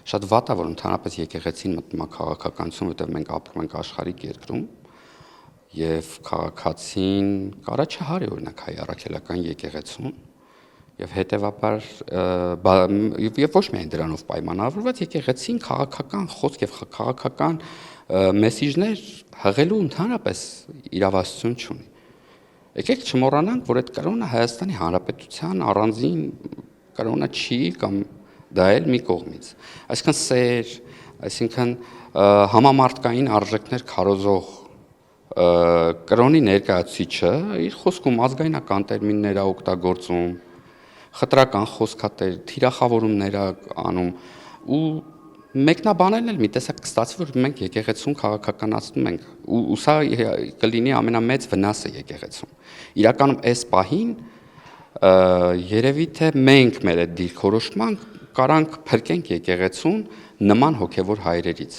շատ վատ է, որ ընդհանրապես եկեղեցին մտնում է քաղաքականություն, որտեղ մենք ապրում ենք աշխարհիկ երկրում, եւ քաղաքացին կարա չհարի օրինակ հայ առաքելական եկեղեցուն, եւ հետեւաբար եւ ոչ միայն դրանով պայմանավորված եկեղեցին քաղաքական խոսք եւ քաղաքական մեսիջներ հղելու ընդհանրապես իրավասություն չունի։ Եկեք չմոռանանք, որ այդ կրոնը Հայաստանի Հանրապետության առանձին կրոնը չի կամ դա էլ մի կողմից։ Այսինքն սեր, այսինքն համամարտկային արժեքներ քարոզող կրոնի ներկայացուցիչը իր խոսքում ազգայնական տերմիններ է օգտագործում, խտրական խոսքատեր, թիրախավորումներ է անում ու մեկնաբանելն էլ մի տեսակ կստացվի, որ մենք եկեղեցուն քաղաքականացնում ենք ու սա կլինի ամենամեծ վնասը եկեղեցուն։ Իրականում այս պահին երևի թե մենք մեր այդ դիրքորոշման կարանք փրկենք եկեղեցուն նման հոգևոր հայրերից։